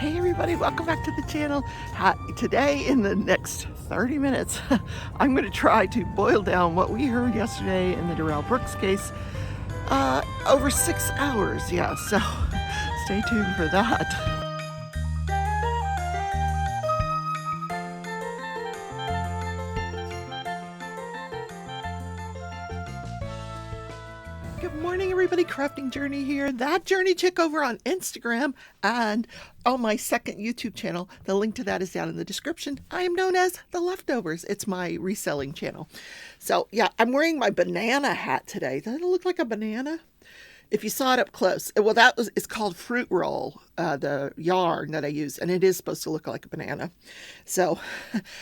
Hey everybody, welcome back to the channel. Today in the next 30 minutes, I'm going to try to boil down what we heard yesterday in the Darrell Brooks case over 6 hours. Yeah, so stay tuned for that. Good morning, everybody. Crafting Journey here. That Journey chick over on Instagram and on my second YouTube channel. The link to that is down in the description. I am known as The Leftovers. It's my reselling channel. So yeah, I'm wearing my banana hat today. Doesn't it look like a banana? If you saw it up close, well, it's called Fruit Roll, the yarn that I use, and it is supposed to look like a banana. So,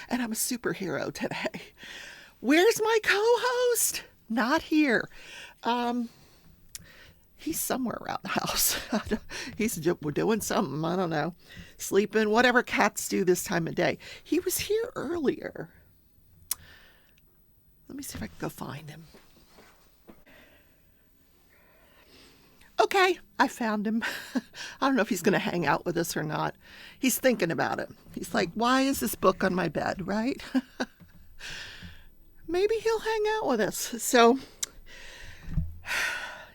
and I'm a superhero today. Where's my co-host? Not here. He's somewhere around the house. He's doing something, I don't know, sleeping, whatever cats do this time of day. He was here earlier. Let me see if I can go find him. Okay, I found him. I don't know if he's going to hang out with us or not. He's thinking about it. He's like, why is this book on my bed, right? Maybe he'll hang out with us. So,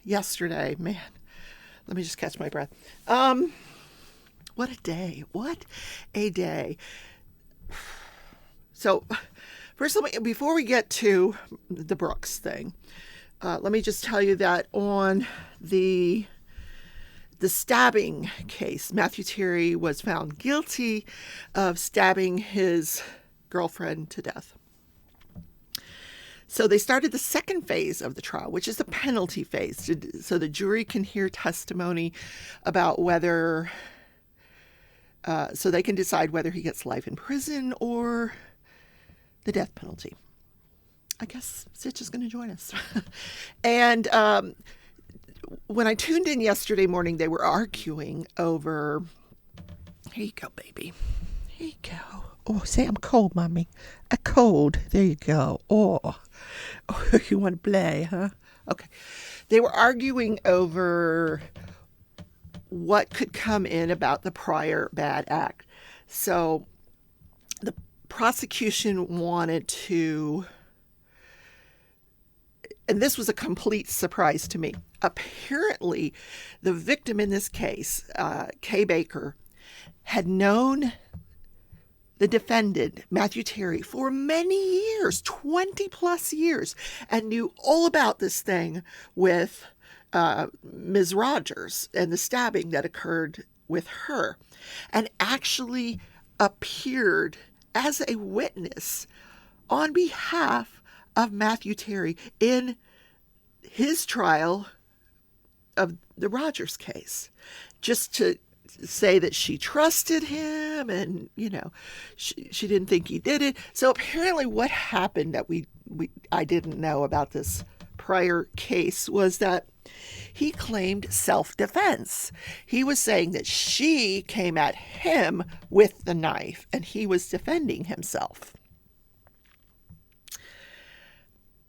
yesterday, man, let me just catch my breath. What a day. What a day. So, first, before we get to the Brooks thing, let me just tell you that on the stabbing case, Matthew Terry was found guilty of stabbing his girlfriend to death. So they started the second phase of the trial, which is the penalty phase, so the jury can hear testimony about whether, so they can decide whether he gets life in prison or the death penalty. I guess Sitch is going to join us. And when I tuned in yesterday morning, they were arguing over, here you go, baby. Here you go. Oh, say I'm cold, Mommy. A cold. There you go. Oh, you want to play, huh? Okay. They were arguing over what could come in about the prior bad act. So the prosecution wanted to, and this was a complete surprise to me. Apparently, the victim in this case, Kay Baker, had known the defendant, Matthew Terry, for many years, 20 plus years, and knew all about this thing with Ms. Rogers and the stabbing that occurred with her, and actually appeared as a witness on behalf of Matthew Terry in his trial of the Rogers case, just to say that she trusted him and, you know, she didn't think he did it. So apparently what happened that I didn't know about this prior case was that he claimed self-defense. He was saying that she came at him with the knife and he was defending himself.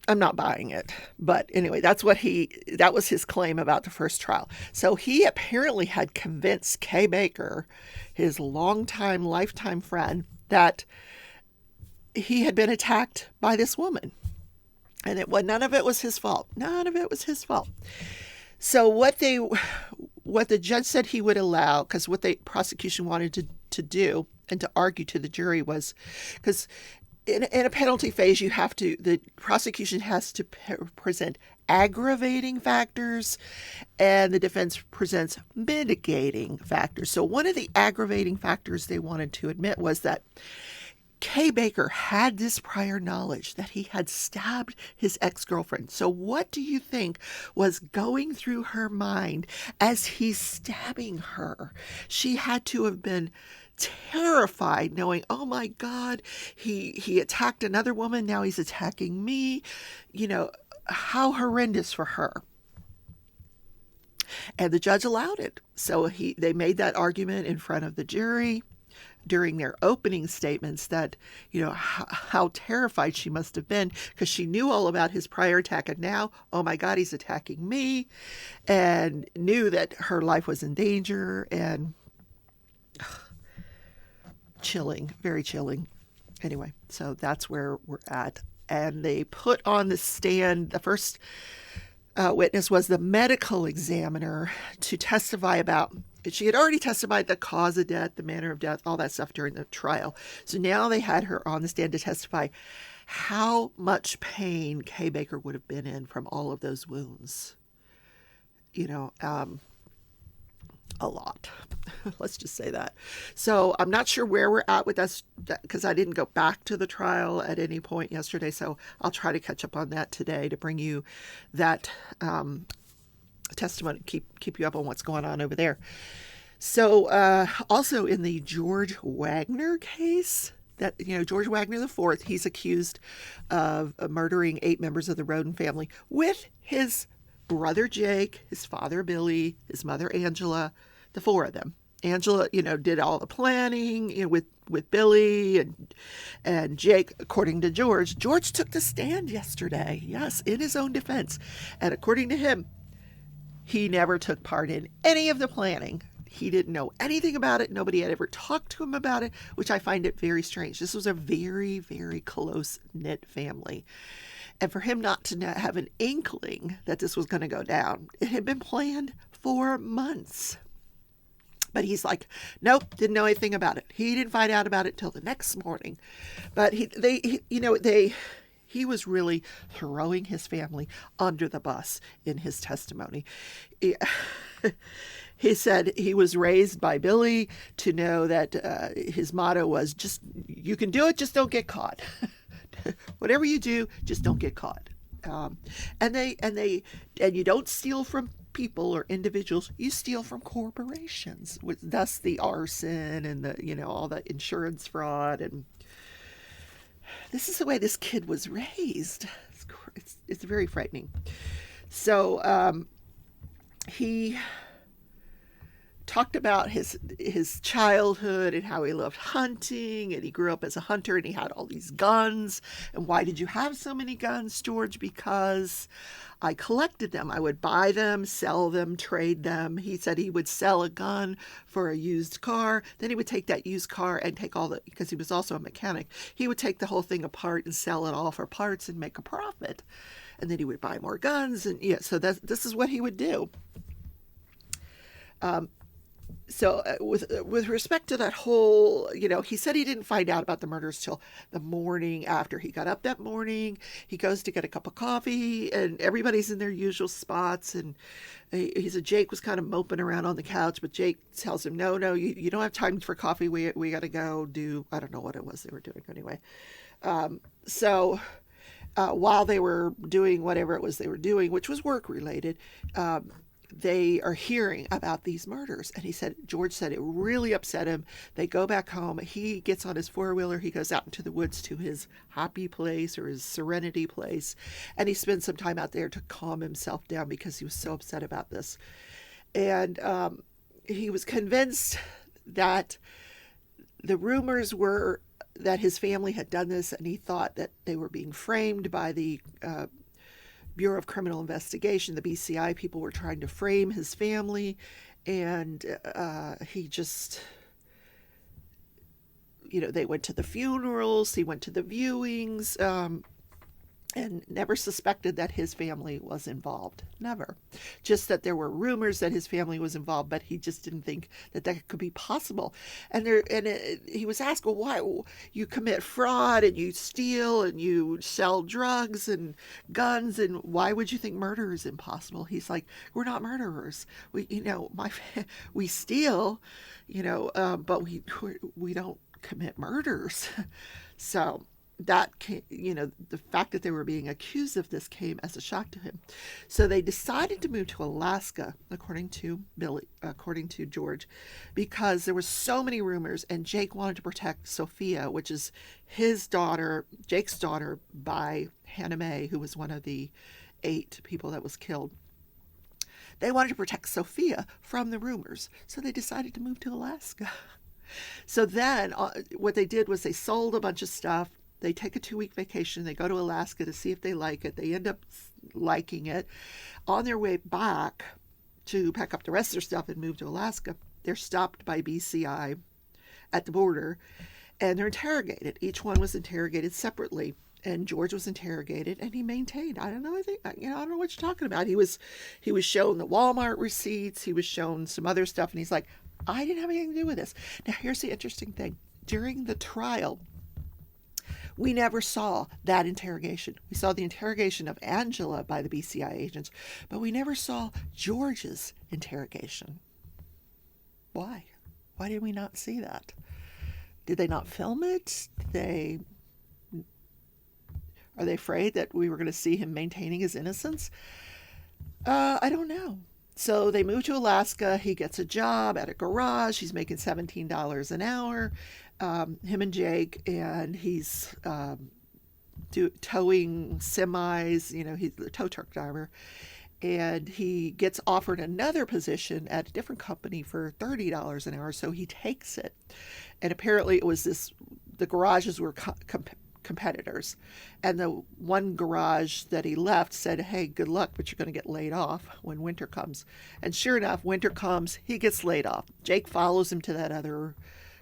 I'm not buying it. But anyway, that was his claim about the first trial. So he apparently had convinced Kay Baker, his longtime, lifetime friend, that he had been attacked by this woman. And none of it was his fault. None of it was his fault. So what the judge said he would allow, because what the prosecution wanted to do and to argue to the jury was, because in a penalty phase, the prosecution has to present aggravating factors and the defense presents mitigating factors. So one of the aggravating factors they wanted to admit was that Kay Baker had this prior knowledge that he had stabbed his ex-girlfriend. So what do you think was going through her mind as he's stabbing her? She had to have been terrified, knowing, oh my God, he attacked another woman, now he's attacking me. You know, how horrendous for her. And the judge allowed it. So they made that argument in front of the jury during their opening statements that, you know, how terrified she must have been because she knew all about his prior attack, and now, oh my God, he's attacking me, and knew that her life was in danger. And chilling, very chilling. Anyway, so that's where we're at. And they put on the stand, the first witness was the medical examiner to testify about, she had already testified the cause of death, the manner of death, all that stuff during the trial. So now they had her on the stand to testify how much pain Kay Baker would have been in from all of those wounds. A lot. Let's just say that. So I'm not sure where we're at with us because I didn't go back to the trial at any point yesterday. So I'll try to catch up on that today to bring you that testimony, keep you up on what's going on over there. So also in the George Wagner case, that George Wagner IV, he's accused of murdering 8 members of the Roden family with his brother Jake, his father Billy, his mother Angela, the 4 of them. Angela, did all the planning with Billy and Jake, according to George. George took the stand yesterday, yes, in his own defense. And according to him, he never took part in any of the planning. He didn't know anything about it. Nobody had ever talked to him about it, which I find it very strange. This was a very, very close-knit family. And for him not to have an inkling that this was going to go down, it had been planned for months. But he's like, nope, didn't know anything about it. He didn't find out about it till the next morning. But he was really throwing his family under the bus in his testimony. He said he was raised by Billy to know that his motto was just, you can do it, just don't get caught. Whatever you do, just don't get caught. And you don't steal from people or individuals, you steal from corporations, thus the arson and the all the insurance fraud. And this is the way this kid was raised. It's very frightening. So he talked about his childhood and how he loved hunting, and he grew up as a hunter and he had all these guns. And why did you have so many guns, George? Because I collected them. I would buy them, sell them, trade them. He said he would sell a gun for a used car. Then he would take that used car and take because he was also a mechanic, he would take the whole thing apart and sell it all for parts and make a profit. And then he would buy more guns. And so this is what he would do. So with respect to that whole, he said he didn't find out about the murders till the morning after. He got up that morning, he goes to get a cup of coffee, and everybody's in their usual spots. And he said Jake was kind of moping around on the couch, but Jake tells him, no, you don't have time for coffee. We got to go do, I don't know what it was they were doing anyway. So while they were doing whatever it was they were doing, which was work related, they are hearing about these murders. And George said it really upset him. They go back home. He gets on his 4-wheeler. He goes out into the woods to his happy place or his serenity place. And he spends some time out there to calm himself down because he was so upset about this. And he was convinced that the rumors were that his family had done this, and he thought that they were being framed by the Bureau of Criminal Investigation. The BCI people were trying to frame his family, and he just, they went to the funerals, he went to the viewings, and never suspected that his family was involved. Never. Just that there were rumors that his family was involved, but he just didn't think that could be possible. And he was asked, well, why you commit fraud and you steal and you sell drugs and guns, and why would you think murder is impossible? He's like, we're not murderers. We steal, but we don't commit murders. So that came, the fact that they were being accused of this came as a shock to him. So they decided to move to Alaska, according to George, because there were so many rumors, and Jake wanted to protect Sophia, which is Jake's daughter by Hannah Mae, who was one of the 8 people that was killed. They wanted to protect Sophia from the rumors, so they decided to move to Alaska. So then what they did was they sold a bunch of stuff. They take a 2-week vacation. They go to Alaska to see if they like it. They end up liking it. On their way back to pack up the rest of their stuff and move to Alaska, they're stopped by BCI at the border, and they're interrogated. Each one was interrogated separately. And George was interrogated, and he maintained, I don't know, I don't know what you're talking about. He was shown the Walmart receipts. He was shown some other stuff, and he's like, I didn't have anything to do with this. Now, here's the interesting thing. During the trial, we never saw that interrogation. We saw the interrogation of Angela by the BCI agents, but we never saw George's interrogation. Why? Why did we not see that? Did they not film it? Are they afraid that we were going to see him maintaining his innocence? I don't know. So they move to Alaska. He gets a job at a garage. He's making $17 an hour. Him and Jake, and he's towing semis. He's the tow truck driver. And he gets offered another position at a different company for $30 an hour. So he takes it. And apparently it was the garages were competitors, and the one garage that he left said, hey, good luck, but you're going to get laid off when winter comes. And sure enough, winter comes, he gets laid off. Jake follows him to that other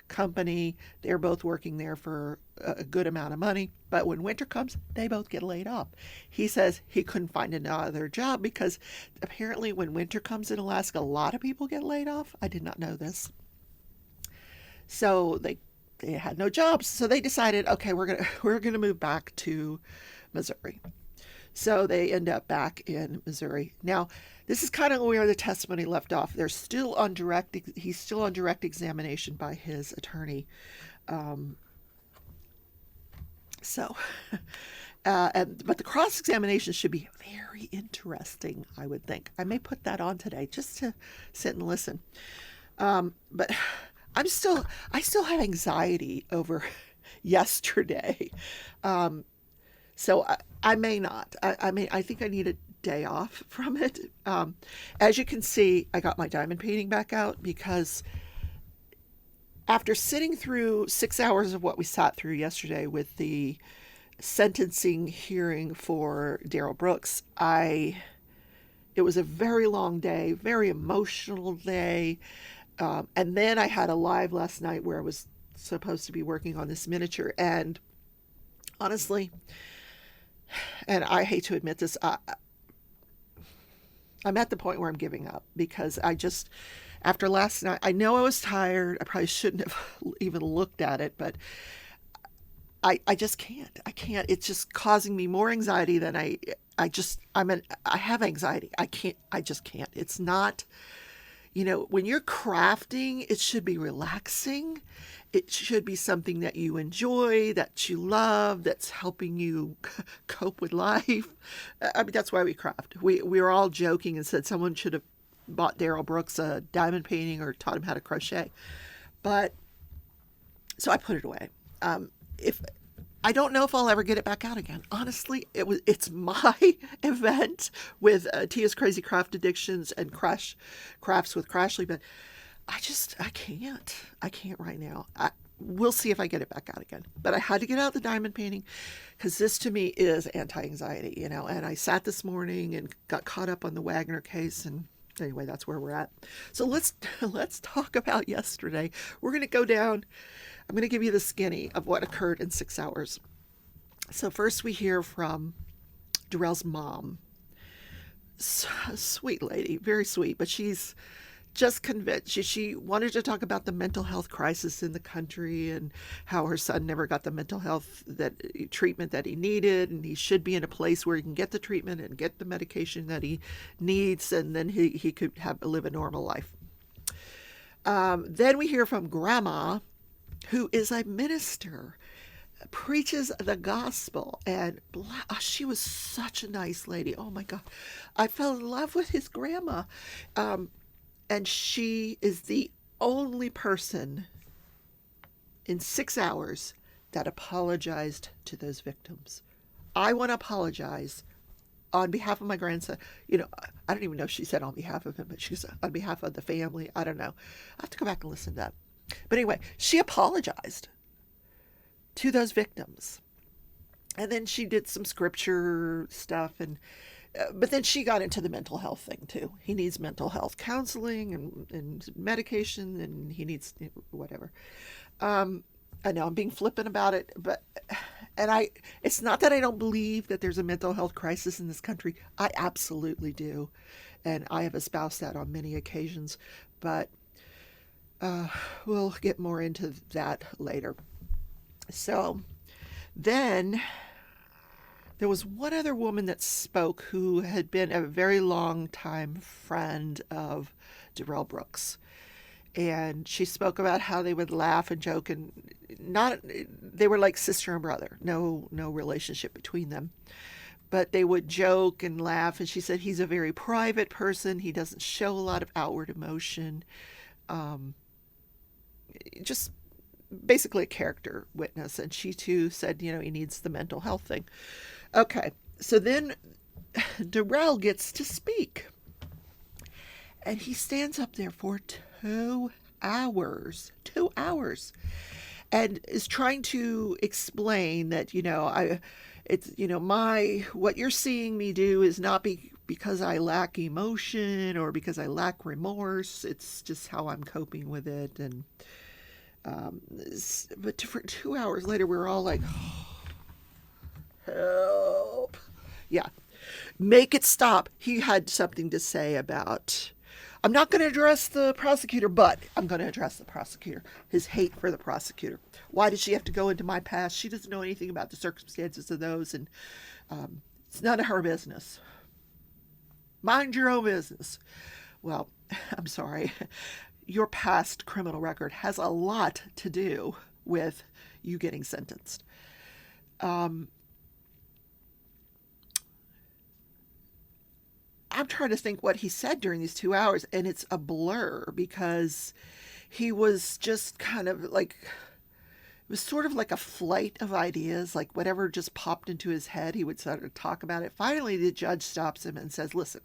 company. They're both working there for a good amount of money, but when winter comes, they both get laid off. He says he couldn't find another job because apparently when winter comes in Alaska, a lot of people get laid off. I did not know this. So they had no jobs, so they decided, okay, we're gonna move back to Missouri. So they end up back in Missouri. Now, this is kind of where the testimony left off. He's still on direct examination by his attorney. But the cross-examination should be very interesting, I would think. I may put that on today just to sit and listen. But I still have anxiety over yesterday. So I may not. I think I need a day off from it. As you can see, I got my diamond painting back out because after sitting through 6 hours of what we sat through yesterday with the sentencing hearing for Darrell Brooks, it was a very long day, very emotional day. And then I had a live last night where I was supposed to be working on this miniature. And honestly, and I hate to admit this, I'm at the point where I'm giving up because after last night, I know I was tired. I probably shouldn't have even looked at it, but I just can't. I can't. It's just causing me more anxiety than I have anxiety. I just can't. It's not. When you're crafting, it should be relaxing. It should be something that you enjoy, that you love, that's helping you cope with life. I mean, that's why we craft. We were all joking and said someone should have bought Darrell Brooks a diamond painting or taught him how to crochet. So I put it away. I don't know if I'll ever get it back out again. Honestly, it's my event with Tia's Crazy Craft Addictions and Crafts with Crashly, but I can't. I can't right now. We'll see if I get it back out again. But I had to get out the diamond painting because this to me is anti-anxiety, and I sat this morning and got caught up on the Wagner case, and anyway, that's where we're at. So let's talk about yesterday. We're going to go down. I'm going to give you the skinny of what occurred in 6 hours. So first we hear from Darrell's mom. Sweet lady, very sweet, but she's just convinced. She wanted to talk about the mental health crisis in the country and how her son never got the mental health treatment that he needed, and he should be in a place where he can get the treatment and get the medication that he needs, and then he could live a normal life. Then we hear from Grandma, who is a minister, preaches the gospel, and she was such a nice lady. Oh my God. I fell in love with his grandma. And she is the only person in 6 hours that apologized to those victims. I want to apologize on behalf of my grandson. I don't even know if she said on behalf of him, but she said on behalf of the family. I don't know. I have to go back and listen to that. But anyway, she apologized to those victims. And then she did some scripture stuff, but then she got into the mental health thing too. He needs mental health counseling and medication, and he needs whatever. I know I'm being flippant about it, but and I it's not that I don't believe that there's a mental health crisis in this country. I absolutely do. And I have espoused that on many occasions, but we'll get more into that later. So then there was one other woman that spoke who had been a very long time friend of Darrell Brooks. And she spoke about how they would laugh and joke, and not they were like sister and brother, no relationship between them, but they would joke and laugh. And she said he's a very private person, he doesn't show a lot of outward emotion, just basically a character witness. And she too said, he needs the mental health thing. Okay, so then Darrell gets to speak, and he stands up there for 2 hours, and is trying to explain that, what you're seeing me do is not because I lack emotion or because I lack remorse. It's just how I'm coping with it. And but for 2 hours later, we were all like, help. Yeah. Make it stop. He had something to say about, I'm not going to address the prosecutor, but I'm going to address the prosecutor. His hate for the prosecutor. Why does she have to go into my past? She doesn't know anything about the circumstances of those, and it's none of her business. Mind your own business. Well, I'm sorry. Your past criminal record has a lot to do with you getting sentenced. I'm trying to think what he said during these 2 hours, and it's a blur because he was just kind of like, it was sort of like a flight of ideas, like whatever just popped into his head, he would sort of talk about it. Finally, the judge stops him and says, listen,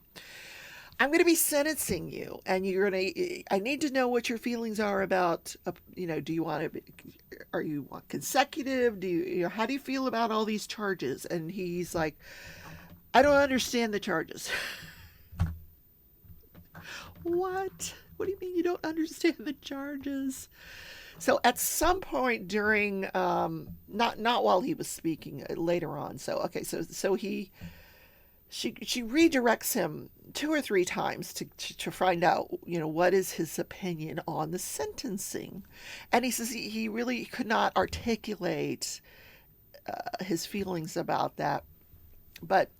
I'm going to be sentencing you, and I need to know what your feelings are about, do you want to, are you want consecutive? How do you feel about all these charges? And he's like, I don't understand the charges. What? What do you mean you don't understand the charges? So at some point during, not while he was speaking, later on. So okay, so she redirects him 2 or 3 times to find out, what is his opinion on the sentencing, and he says he really could not articulate his feelings about that. But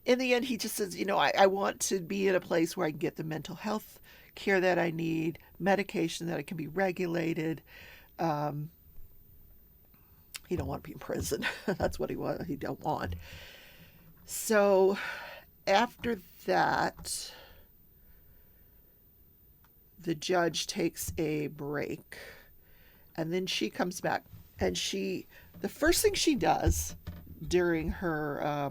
in the end, he just says, I want to be in a place where I can get the mental health care that I need, medication that it can be regulated. He don't want to be in prison. That's what he don't want. So after that, the judge takes a break, and then she comes back, and the first thing she does during her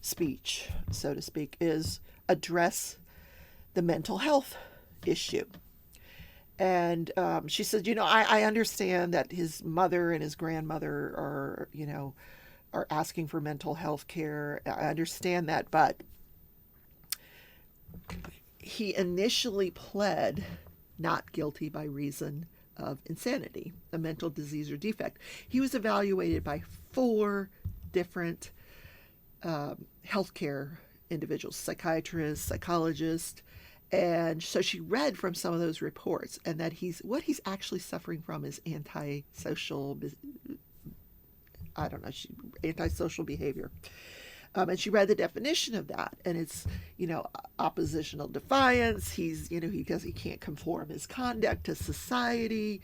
speech, so to speak, is address the mental health issue. And she said, I understand that his mother and his grandmother are asking for mental health care. I understand that, but he initially pled not guilty by reason of insanity, a mental disease or defect. He was evaluated by 4 different healthcare individuals, psychiatrists, psychologists, and so she read from some of those reports, and that what he's actually suffering from is antisocial behavior. And she read the definition of that, and it's, oppositional defiance. He can't conform his conduct to society,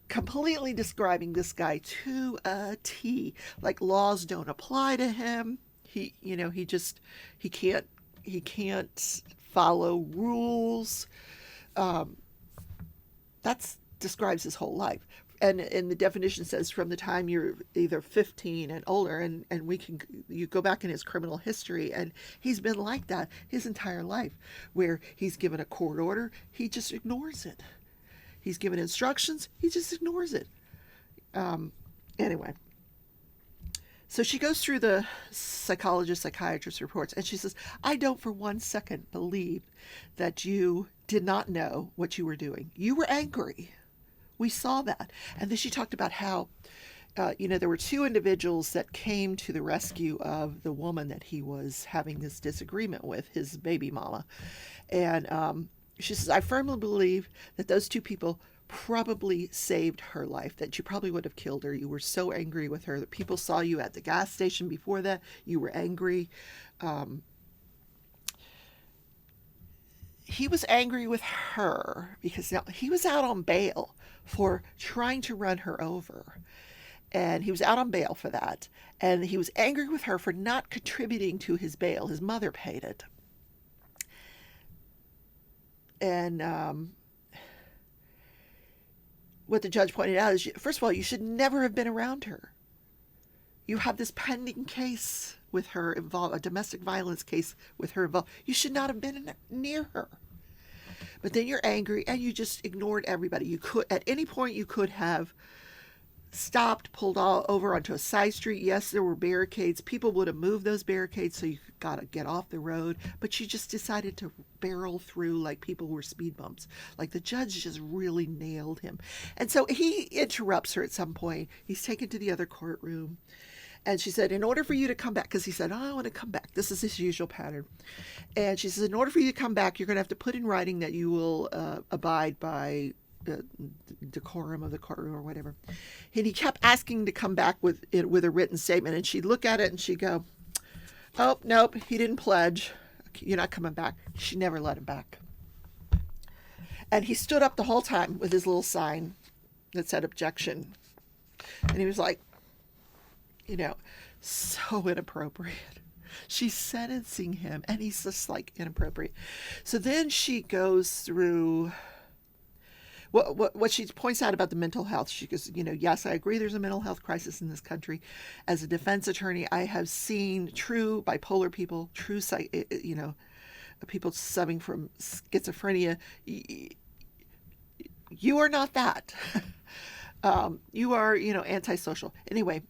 completely describing this guy to a T. Like laws don't apply to him. He can't follow rules. That describes his whole life. And the definition says from the time you're either 15 and older, and you go back in his criminal history, and he's been like that his entire life, where he's given a court order, he just ignores it. He's given instructions, he just ignores it. Anyway, so she goes through the psychiatrist reports, and she says, I don't for 1 second believe that you did not know what you were doing. You were angry. We saw that. And then she talked about how, there were two individuals that came to the rescue of the woman that he was having this disagreement with, his baby mama. And she says, I firmly believe that those two people probably saved her life, that you probably would have killed her. You were so angry with her that people saw you at the gas station before that. You were angry. He was angry with her because now he was out on bail for trying to run her over. And he was out on bail for that. And he was angry with her for not contributing to his bail. His mother paid it. And what the judge pointed out is, first of all, you should never have been around her. You have this pending case with her involved, a domestic violence case with her involved. You should not have been near her. But then you're angry and you just ignored everybody. You could, at any point, you could have stopped, pulled all over onto a side street. Yes, there were barricades. People would have moved those barricades so you got to get off the road. But you just decided to barrel through like people were speed bumps. Like the judge just really nailed him. And so he interrupts her at some point. He's taken to the other courtroom. And she said, in order for you to come back, because he said, I want to come back. This is his usual pattern. And she says, in order for you to come back, you're going to have to put in writing that you will abide by decorum of the courtroom or whatever. And he kept asking to come back with a written statement. And she'd look at it and she'd go, oh, nope, he didn't pledge. You're not coming back. She never let him back. And he stood up the whole time with his little sign that said objection. And he was like, so inappropriate. She's sentencing him and he's just like inappropriate. So then she goes through what she points out about the mental health. She goes, yes, I agree there's a mental health crisis in this country. As a defense attorney, I have seen true bipolar people, true, people suffering from schizophrenia. You are not that. You are, antisocial. Anyway,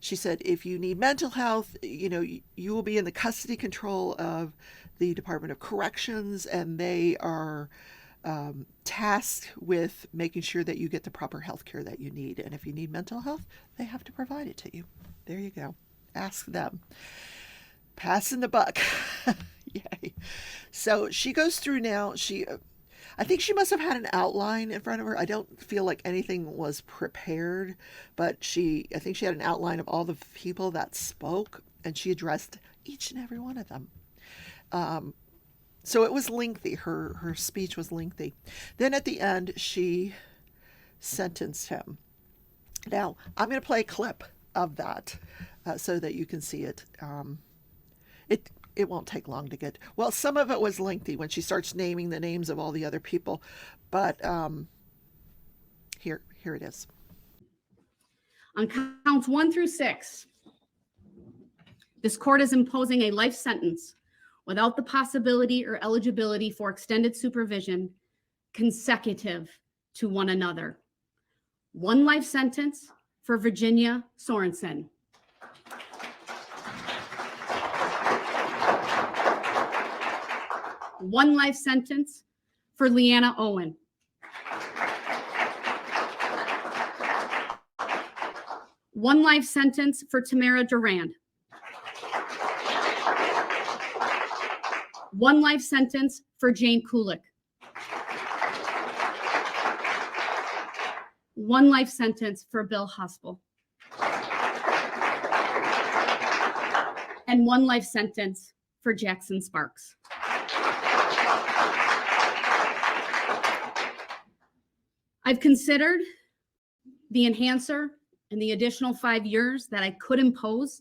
she said, if you need mental health, you will be in the custody control of the Department of Corrections, and they are tasked with making sure that you get the proper health care that you need. And if you need mental health, they have to provide it to you. There you go. Ask them. Passing the buck. Yay. So she goes through now. I think she must have had an outline in front of her. I don't feel like anything was prepared, but I think she had an outline of all the people that spoke, and she addressed each and every one of them. So it was lengthy. Her speech was lengthy. Then at the end, she sentenced him. Now, I'm going to play a clip of that so that you can see it. It won't take long to get. Well, some of it was lengthy when she starts naming the names of all the other people, but here it is. On counts 1 through 6, this court is imposing a life sentence without the possibility or eligibility for extended supervision consecutive to one another. 1 life sentence for Virginia Sorensen. 1 life sentence for Leanna Owen. 1 life sentence for Tamara Durand. 1 life sentence for Jane Kulik. 1 life sentence for Bill Hospel. And 1 life sentence for Jackson Sparks. I've considered the enhancer and the additional 5 years that I could impose,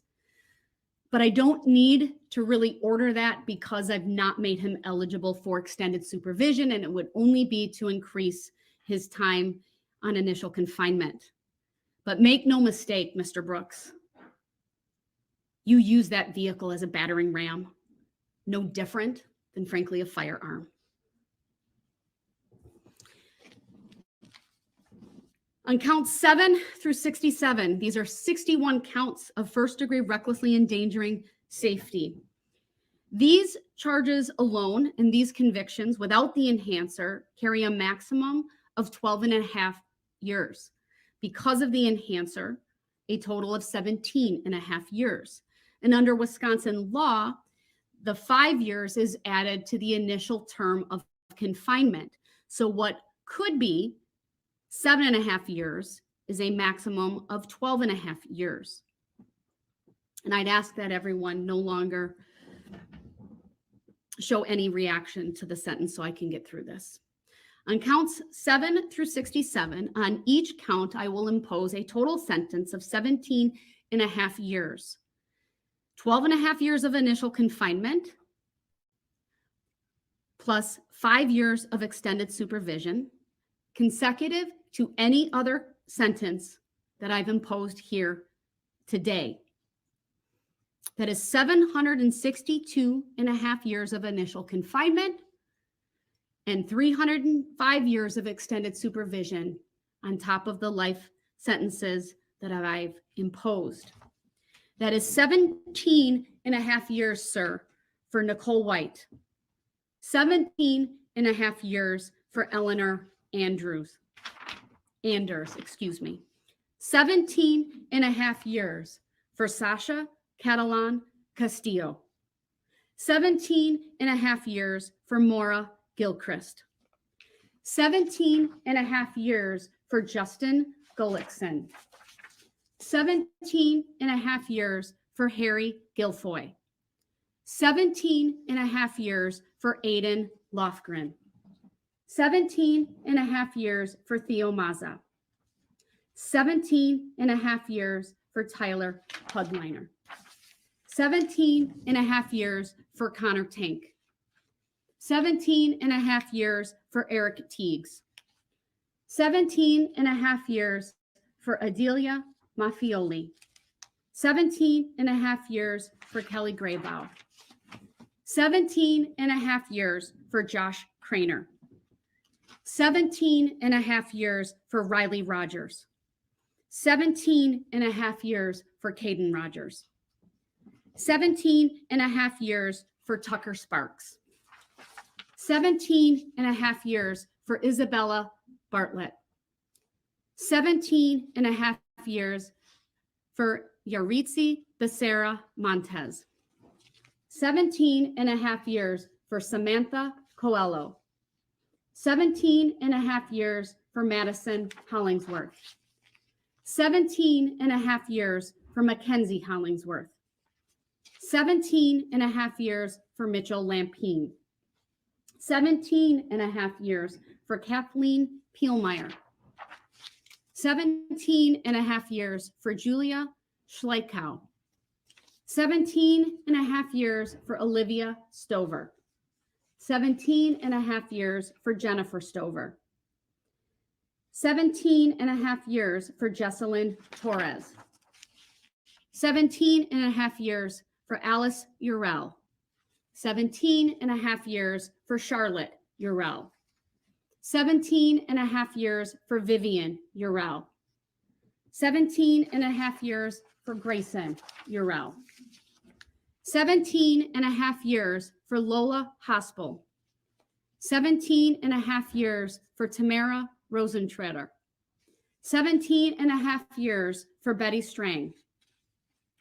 but I don't need to really order that because I've not made him eligible for extended supervision, and it would only be to increase his time on initial confinement. But make no mistake, Mr. Brooks, you use that vehicle as a battering ram, no different than, frankly, a firearm. On counts 7 through 67, these are 61 counts of first-degree recklessly endangering safety. These charges alone and these convictions without the enhancer carry a maximum of 12.5 years. Because of the enhancer, a total of 17.5 years. And under Wisconsin law, the 5 years is added to the initial term of confinement. So what could be 7.5 years is a maximum of 12.5 years. And I'd ask that everyone no longer show any reaction to the sentence so I can get through this. On counts 7 through 67, on each count, I will impose a total sentence of 17.5 years. 12.5 years of initial confinement, plus 5 years of extended supervision, consecutive to any other sentence that I've imposed here today. That is 762.5 years of initial confinement and 305 years of extended supervision on top of the life sentences that I've imposed. That is 17.5 years, sir, for Nicole White. 17.5 years for Eleanor Anders, 17.5 years for Sasha Catalan Castillo. 17.5 years for Maura Gilchrist. 17.5 years for Justin Gullickson. 17.5 years for Harry Guilfoy. 17.5 years for Aidan Lofgren. 17.5 years for Theo Maza. 17.5 years for Tyler Pudliner. 17.5 years for Connor Tank. 17.5 years for Eric Teagues. 17.5 years for Adelia Maffioli. 17.5 years for Kelly Graybow. 17.5 years for Josh Craner. 17.5 years for Riley Rogers. 17.5 years for Caden Rogers. 17.5 years for Tucker Sparks. 17.5 years for Isabella Bartlett. 17.5 years for Yaritzi Becerra Montez. 17.5 years for Samantha Coelho. 17.5 years for Madison Hollingsworth. 17.5 years for Mackenzie Hollingsworth. 17.5 years for Mitchell Lampine. 17.5 years for Kathleen Pielmeyer. 17.5 years for Julia Schleichow. 17.5 years for Olivia Stover. 17.5 years for Jennifer Stover. 17.5 years for Jesselyn Torres. 17.5 years for Alice Urell. 17.5 years for Charlotte Urell. 17.5 years for Vivian Urell. 17.5 years for Grayson Urell. 17.5 years for Lola Hospel. 17.5 years for Tamara Rosentreter. 17.5 years for Betty Strang.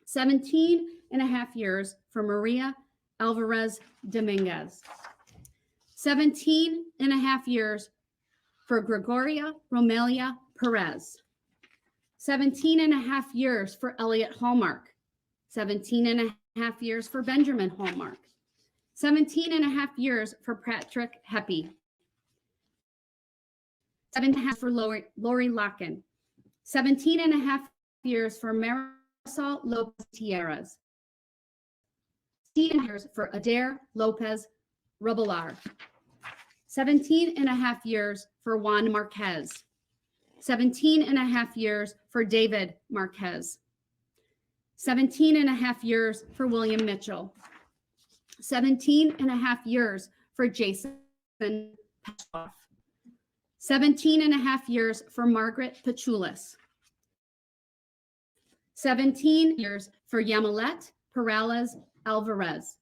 17.5 years for Maria Alvarez Dominguez. 17.5 years for Gregoria Romelia Perez. 17.5 years for Elliot Hallmark. 17.5 years for Benjamin Hallmark. 17.5 years for Patrick Heppy. 7.5 for Lori Locken. 17.5 years for Marisol Lopez Tierras. 17 years for Adair Lopez Rubelar. 17.5 years for Juan Marquez. 17.5 years for David Marquez. 17.5 years for William Mitchell. 17.5 years for Jason Petroff. 17.5 years for Margaret Pachulis. 17 years for Yamilet Perales Alvarez.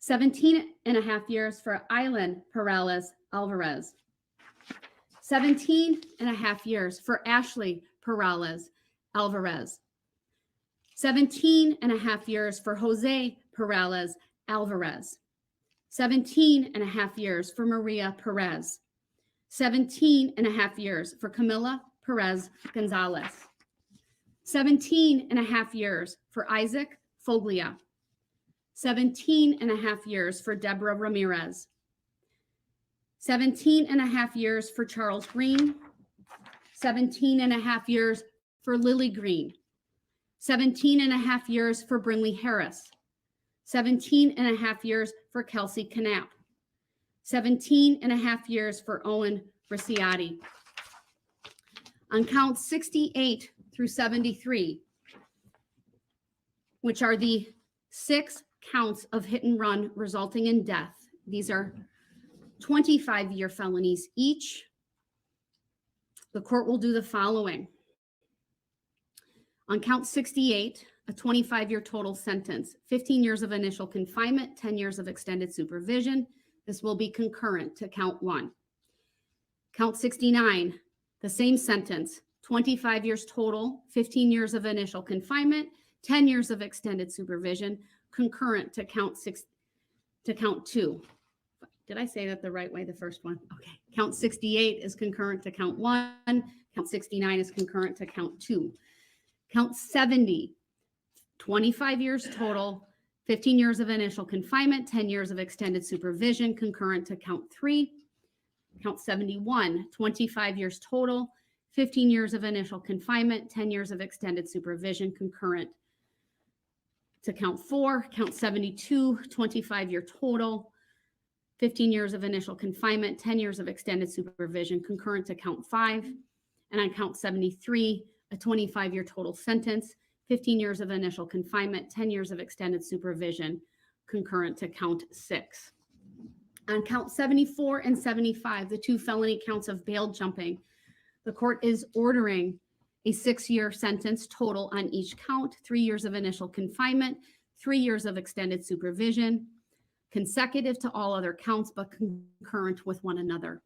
17.5 years for Island Perales Alvarez. 17 and a half years for Ashley Perales Alvarez. 17 and a half years for Jose Perales Alvarez. 17 and a half years for Maria Perez. 17 and a half years for Camila Perez Gonzalez. 17 and a half years for Isaac Foglia. 17 and a half years for Deborah Ramirez. 17 and a half years for Charles Green. 17 and a half years for Lily Green. 17 and a half years for Brinley Harris. 17 and a half years for Kelsey Knapp. 17 and a half years for Owen Briciotti. On count 68 through 73, which are the 6 counts of hit and run resulting in death. These are 25-year felonies each. The court will do the following. On count 68, a 25-year total sentence, 15 years of initial confinement, 10 years of extended supervision. This will be concurrent to count 1. Count 69, the same sentence, 25 years total, 15 years of initial confinement, 10 years of extended supervision, concurrent to count 2. Did I say that the right way, the first one? Okay. Count 68 is concurrent to count 1. Count 69 is concurrent to count 2. Count 70, 25 years total, 15 years of initial confinement, 10 years of extended supervision, concurrent to count 3. Count 71, 25 years total, 15 years of initial confinement, 10 years of extended supervision, concurrent to count 4. Count 72, 25-year total, 15 years of initial confinement, 10 years of extended supervision, concurrent to count 5. And on count 73, a 25-year total sentence, 15 years of initial confinement, 10 years of extended supervision, concurrent to count 6. On count 74 and 75, the 2 felony counts of bail jumping, the court is ordering a 6-year sentence total on each count, 3 years of initial confinement, 3 years of extended supervision, consecutive to all other counts, but concurrent with one another.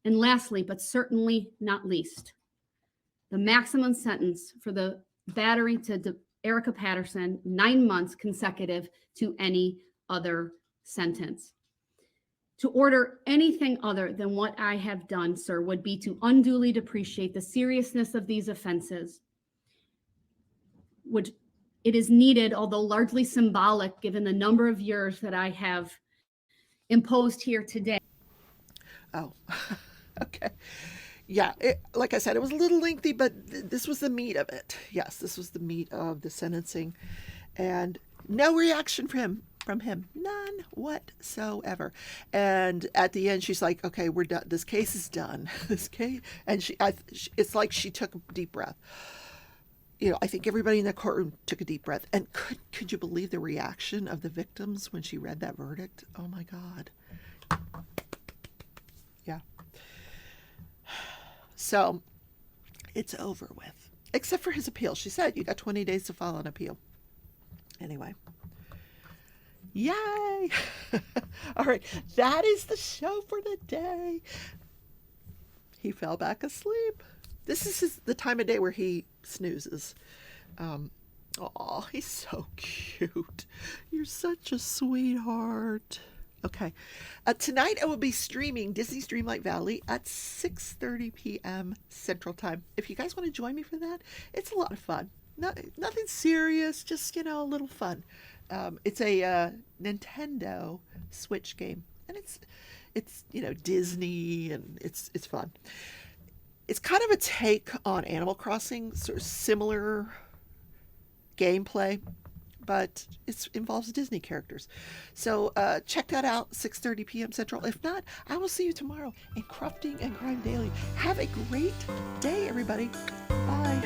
And lastly, but certainly not least, the maximum sentence for the battery to Erica Patterson, 9 months consecutive to any other sentence. To order anything other than what I have done, sir, would be to unduly depreciate the seriousness of these offenses. It is needed, although largely symbolic, given the number of years that I have imposed here today. Oh, okay. Yeah, like I said, it was a little lengthy, but this was the meat of it. Yes, this was the meat of the sentencing. And no reaction from him. None whatsoever. And at the end, she's like, okay, we're done. This case is done. This case. And it's like she took a deep breath. You know, I think everybody in the courtroom took a deep breath. And could you believe the reaction of the victims when she read that verdict? Oh my God. Yeah. So it's over with, except for his appeal. She said, you got 20 days to file an appeal. Anyway. Yay! All right, that is the show for the day. He fell back asleep. This is the time of day where he snoozes. Oh, he's so cute. You're such a sweetheart. Okay, tonight I will be streaming Disney's Dreamlight Valley at 6:30 p.m. Central Time. If you guys want to join me for that, it's a lot of fun. Nothing serious, just, a little fun. It's a Nintendo Switch game, and it's Disney, and it's fun. It's kind of a take on Animal Crossing, sort of similar gameplay, but it involves Disney characters. So check that out, 6:30 p.m. Central. If not, I will see you tomorrow in Crafting and Crime Daily. Have a great day, everybody. Bye.